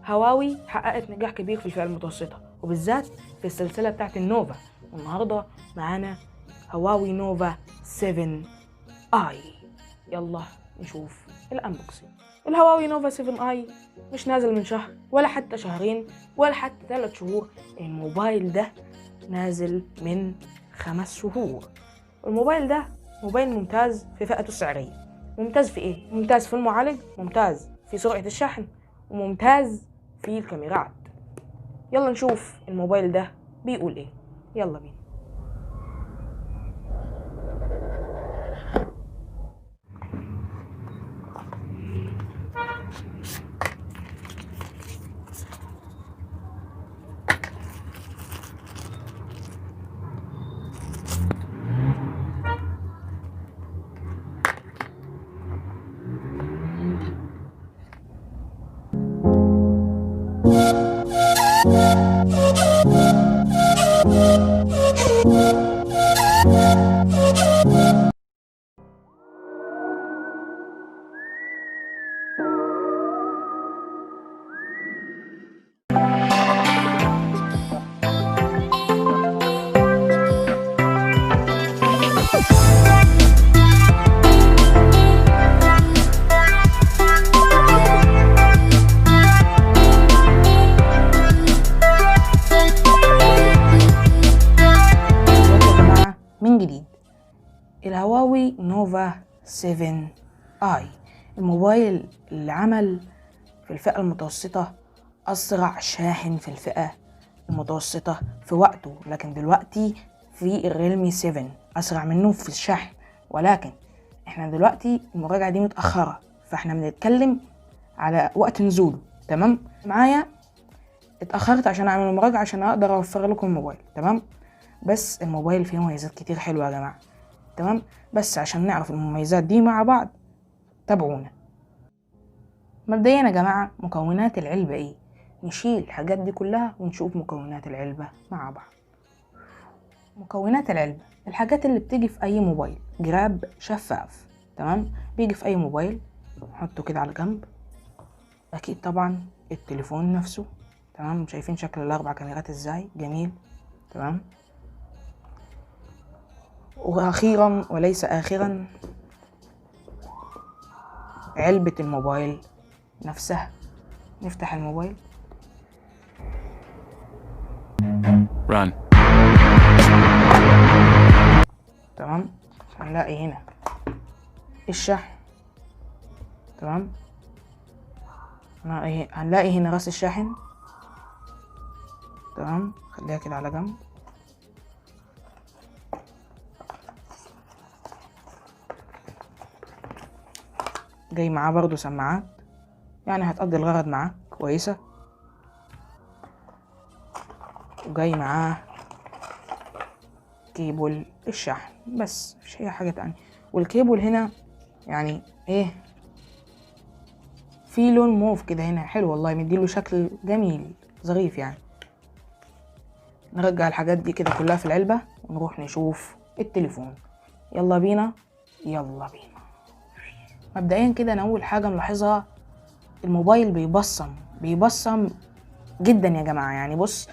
هواوي حققت نجاح كبير في الفئة المتوسطة وبالذات في السلسلة بتاعت النوفا، والنهاردة معانا هواوي نوفا 7 اي. يلا نشوف الانبوكسنج. الهواوي نوفا 7 اي مش نازل من شهر ولا حتى شهرين ولا حتى 3 شهور، الموبايل ده نازل من 5 شهور. الموبايل ده موبايل ممتاز في فئته السعرية. ممتاز في ايه؟ ممتاز في المعالج، ممتاز في سرعة الشحن، وممتاز في الكاميرات. يلا نشوف الموبايل ده بيقول ايه. يلا بينا. من جديد الهواوي نوفا 7 اي، الموبايل اللي عمل في الفئة المتوسطة أسرع شاحن في الفئة المتوسطة في وقته، لكن دلوقتي في الريلمي 7 أسرع منه في الشحن، ولكن احنا دلوقتي المراجعة دي متأخرة، فاحنا بنتكلم على وقت نزوله. تمام معايا؟ اتأخرت عشان أعمل المراجعة عشان أقدر أوفر لكم الموبايل. تمام، بس الموبايل فيه مميزات كتير حلوة يا جماعة. تمام، بس عشان نعرف المميزات دي مع بعض تابعونا. مبدئيا يا جماعة، مكونات العلبة ايه؟ نشيل الحاجات دي كلها ونشوف مكونات العلبة مع بعض. مكونات العلبة الحاجات اللي بتيجي في اي موبايل، جراب شفاف. تمام، بيجي في اي موبايل، نحطه كده على جنب. اكيد طبعا التليفون نفسه. تمام، شايفين شكل ال4 كاميرات ازاي جميل. تمام، واخيرا وليس اخرا علبة الموبايل نفسها. نفتح الموبايل. Run. تمام، هنلاقي هنا الشحن. تمام، هنلاقي هنا راس الشاحن. تمام، خليها كده على جنب. جاي معاه برضو سماعات، يعني هتقضي الغرض معاه كويسة. وجاي معاه كيبل الشحن، بس مفيش اي حاجة تانية. والكيبل هنا يعني ايه، في لون موف كده هنا حلو والله، مديله شكل جميل ظريف يعني. نرجع الحاجات دي كده كلها في العلبة ونروح نشوف التليفون. يلا بينا يلا بينا. مبدئيا كده انا اول حاجة ملاحظها، الموبايل بيبصم جدا يا جماعة. يعني بص،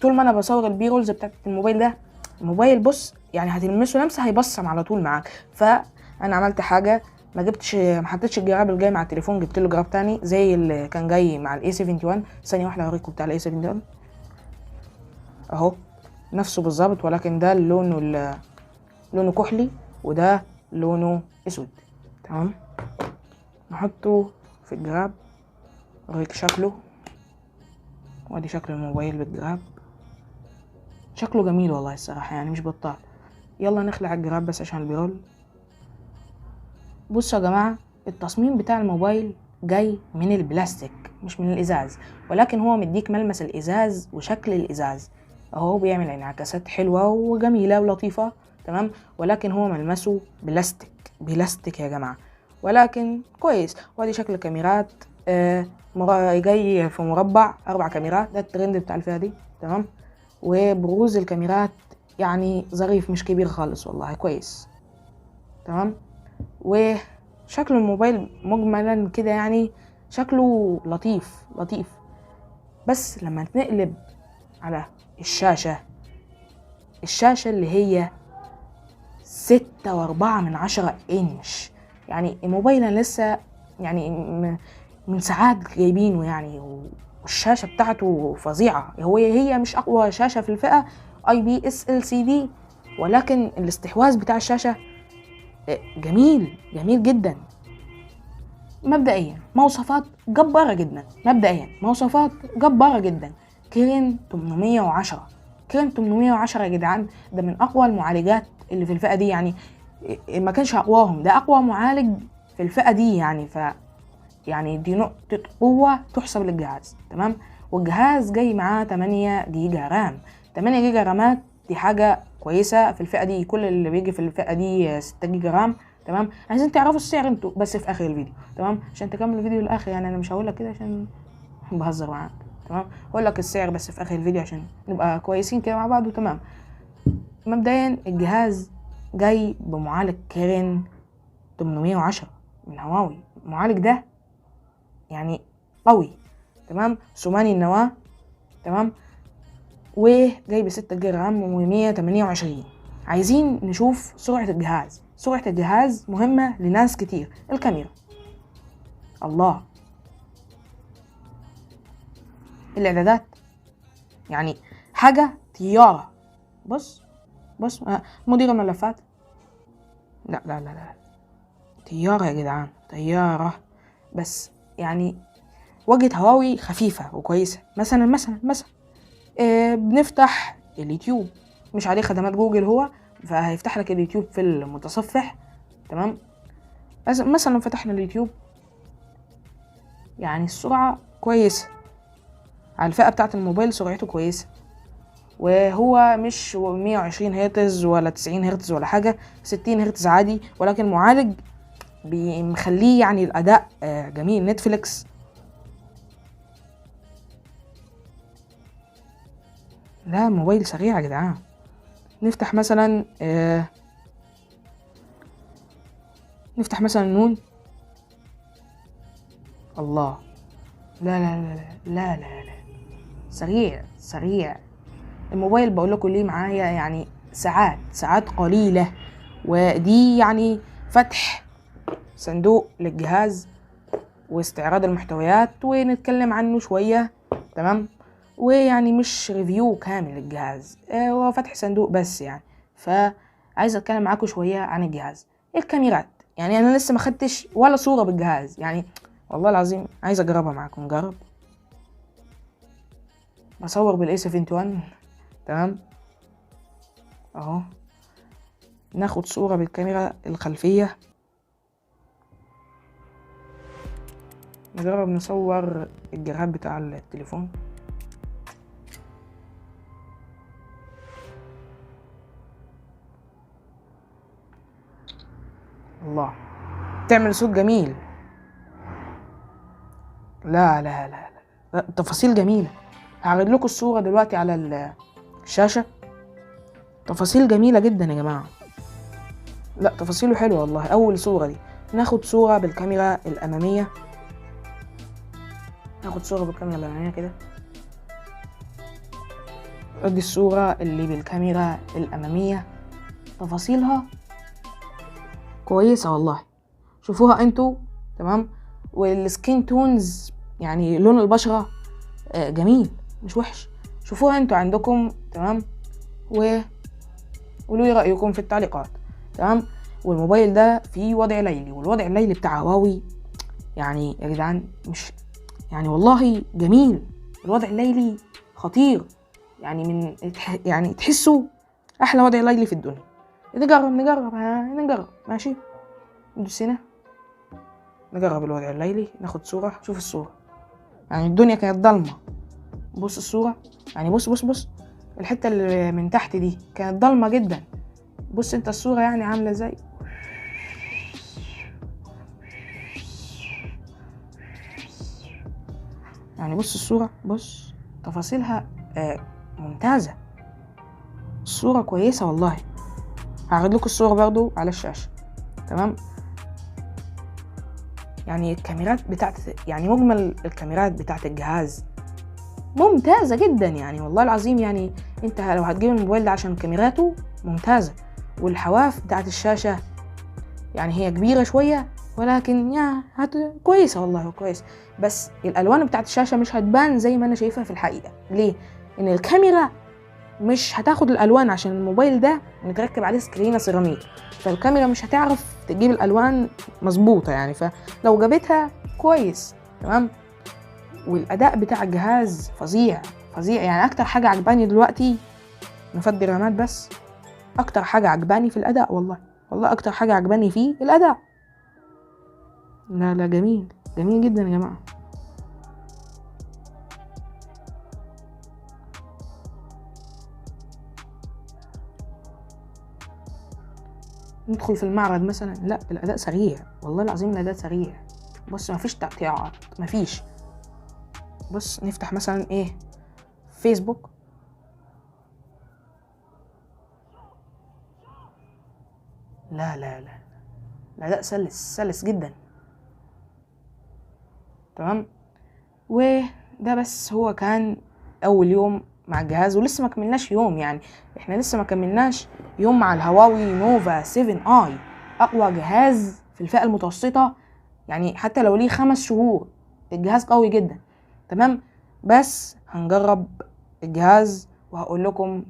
طول ما انا بصور البي رولز بتاعت الموبايل ده، الموبايل بص يعني هتلمسه لمسه هيبصم على طول معاك. فانا عملت حاجه، ما حطيتش الجراب اللي جاي مع التليفون، جبت له جراب تاني زي اللي كان جاي مع الاي 71. ثانيه واحده اوريكم بتاع الاي 71 اهو، نفسه بالظبط، ولكن ده لونه كحلي وده لونه اسود. تمام، نحطه في الجراب اوريك شكله. وادي شكل الموبايل بالجراب، شكله جميل والله الصراحه، يعني مش بطال. يلا نخلع الجراب بس عشان البيرول. بصوا يا جماعه، التصميم بتاع الموبايل جاي من البلاستيك مش من الازاز، ولكن هو مديك ملمس الازاز وشكل الازاز اهو، بيعمل انعكاسات حلوه وجميله ولطيفه. تمام، ولكن هو ملمسه بلاستيك يا جماعه، ولكن كويس. وادي شكل الكاميرات، جاي في مربع 4 كاميرات، ده الترند بتاع الفئه دي. تمام، وبروز الكاميرات يعني ظريف، مش كبير خالص والله، كويس. تمام، وشكل الموبايل مجملا كده يعني شكله لطيف. بس لما نقلب على الشاشة اللي هي 6.4 إنش، يعني الموبايل أنا لسه يعني من ساعات جايبينه يعني، والشاشة بتاعته فظيعة. هي مش أقوى شاشة في الفئة IPS LCD، ولكن الاستحواذ بتاع الشاشة جميل جدا. مبدئيا مواصفات جبارة جدا. كيرين 810 يا جدعان، ده من أقوى المعالجات اللي في الفئة دي، يعني ما كانش أقواهم، ده أقوى معالج في الفئة دي يعني. يعني دي نقطة قوة تحسب للجهاز. تمام. والجهاز جاي معاه 8 جيجا رام. 8 جيجا رامات دي حاجة كويسة في الفئة دي. كل اللي بيجي في الفئة دي 6 جيجا رام. تمام. عايزين تعرفوا السعر انتوا بس في اخر الفيديو. تمام، عشان تكمل الفيديو للاخر، يعني انا مش هقول لك كده عشان بهزر معاك. تمام، هقول لك السعر بس في اخر الفيديو عشان نبقى كويسين كده مع بعض. وتمام. مبدئيا الجهاز جاي بمعالج كيرين 810 من هواوي. المعالج ده يعني قوي. تمام، ثماني النواة. تمام، وجاي ب6 جيجا رام و128. عايزين نشوف سرعة الجهاز. سرعة الجهاز مهمة لناس كتير. الكاميرا، الله، الاعدادات يعني حاجة طيارة. بص مدير الملفات، لا طيارة يا جدعان، طيارة. بس يعني واجهة هواوي خفيفة وكويسة. مثلا بنفتح اليوتيوب، مش عليه خدمات جوجل هو، فهيفتح لك اليوتيوب في المتصفح. تمام. مثلا لو فتحنا اليوتيوب يعني السرعة كويسة على الفئة بتاعة الموبايل، سرعته كويسة، وهو مش 120 هرتز ولا 90 هرتز ولا حاجة، 60 هرتز عادي. ولكن المعالج مخليه يعني الأداء جميل. نتفليكس، لا موبايل سريع يا جدعان. نفتح مثلا نون. الله، لا سريع. الموبايل بقول لكم ليه معايا يعني ساعات قليلة، ودي يعني فتح صندوق للجهاز واستعراض المحتويات ونتكلم عنه شوية. تمام، ويعني مش ريفيو كامل للجهاز، هو فتح صندوق بس يعني. فعايز اتكلم معاكم شوية عن الجهاز. الكاميرات، يعني انا لسه ما خدتش ولا صورة بالجهاز، يعني والله العظيم عايز اجربها معاكم. نجرب. بصور بالA71. تمام اهو. ناخد صورة بالكاميرا الخلفية. نجرب نصور الجراب بتاع التليفون. الله، تعمل صوت جميل. لا تفاصيل جميلة. هعرض لكم الصورة دلوقتي على الشاشة. تفاصيل جميلة جدا يا جماعة. لا تفاصيله حلوة والله. أول صورة دي ناخد صورة بالكاميرا الأمامية. كده. ادي الصورة اللي بالكاميرا الأمامية، تفاصيلها كويسة والله. شوفوها انتوا. تمام. والسكين تونز يعني لون البشرة جميل مش وحش. شوفوها انتوا عندكم. تمام، وقولوا لي رأيكم في التعليقات. تمام. والموبايل ده فيه وضع ليلي، والوضع الليلي بتاع هواوي يعني يا جدعان مش يعني والله جميل. الوضع الليلي خطير، يعني يعني تحسوا احلى وضع ليلي في الدنيا. نجرب ماشي. ندوس هنا نجرب الوضع الليلي. ناخد صورة. شوف الصورة، يعني الدنيا كانت ضلمة. بص الصورة، يعني بص الحتة اللي من تحت دي كانت ضلمة جدا. بص انت الصورة يعني عاملة ازاي. يعني بص الصورة، بص تفاصيلها ممتازة. الصورة كويسة والله. هعرض لكم الصورة برضو على الشاشة. تمام. يعني الكاميرات بتاعت يعني مجمل الكاميرات بتاعت الجهاز ممتازة جدا يعني والله العظيم. يعني انت لو هتجيب الموبايل ده عشان كاميراته ممتازة، والحواف بتاعت الشاشة يعني هي كبيرة شوية ولكن كويسة والله كويس. بس الألوان بتاعت الشاشة مش هتبان زي ما أنا شايفها في الحقيقة. ليه؟ إن الكاميرا مش هتاخد الألوان عشان الموبايل ده متركب عليه سكرينة سيراميك، فالكاميرا مش هتعرف تجيب الألوان مظبوطة يعني. فلو جابتها كويس تمام. والأداء بتاع الجهاز فظيع فظيع يعني. أكتر حاجة عجباني دلوقتي نفضي الرامات بس، أكتر حاجة عجباني في الأداء والله أكتر حاجة عجباني فيه الأداء. لا جميل جميل جدا يا جماعة. ندخل في المعرض مثلا، لا الأداء سريع والله العظيم، الأداء سريع. بص مفيش تقطيعات مفيش. بص نفتح مثلا ايه فيسبوك، لا الأداء سلس جدا تمام. وده بس هو كان أول يوم مع الجهاز، ولسه ما كملناش يوم يعني. احنا لسه ما كملناش يوم مع الهواوي نوفا 7 اي، أقوى جهاز في الفئة المتوسطة يعني. حتى لو ليه 5 شهور الجهاز قوي جدا تمام. بس هنجرب الجهاز وهقول لكم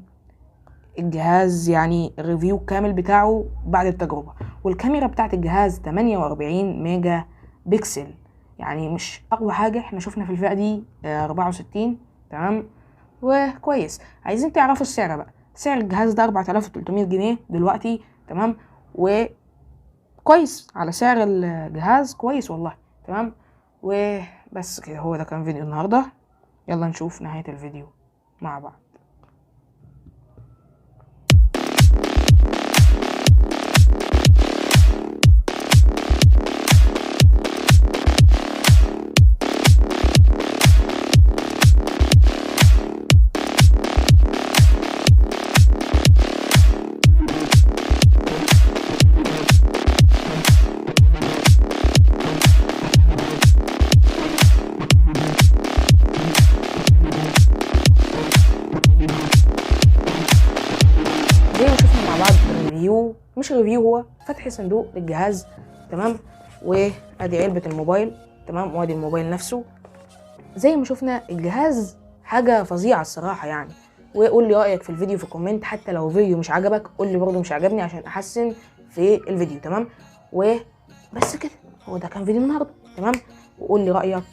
الجهاز يعني الريفيو كامل بتاعه بعد التجربة. والكاميرا بتاعت الجهاز 48 ميجا بكسل، يعني مش اقوى حاجة. احنا شفنا في الفئة دي 64 تمام وكويس. عايزين تعرفوا السعر بقى. سعر الجهاز ده 4300 جنيه دلوقتي تمام، وكويس على سعر الجهاز كويس والله تمام. وبس كده، هو ده كان فيديو النهاردة. يلا نشوف نهاية الفيديو مع بعض. مش ريفيو، هو فتح صندوق للجهاز تمام. وادي علبة الموبايل تمام، وادي الموبايل نفسه. زي ما شفنا الجهاز حاجة فظيعة الصراحة يعني. وقول لي رأيك في الفيديو في الكومنت، حتى لو فيديو مش عجبك قول لي برضه مش عجبني عشان احسن في الفيديو تمام. وبس كده، هو ده كان فيديو النهارده تمام. وقول لي رأيك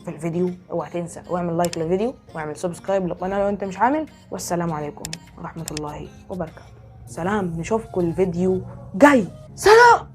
في الفيديو، اوعى تنسى واعمل لايك للفيديو واعمل سبسكرايب للقناة لو انت مش عامل. والسلام عليكم ورحمة الله وبركاته. سلام، نشوفكم الفيديو جاي. سلام.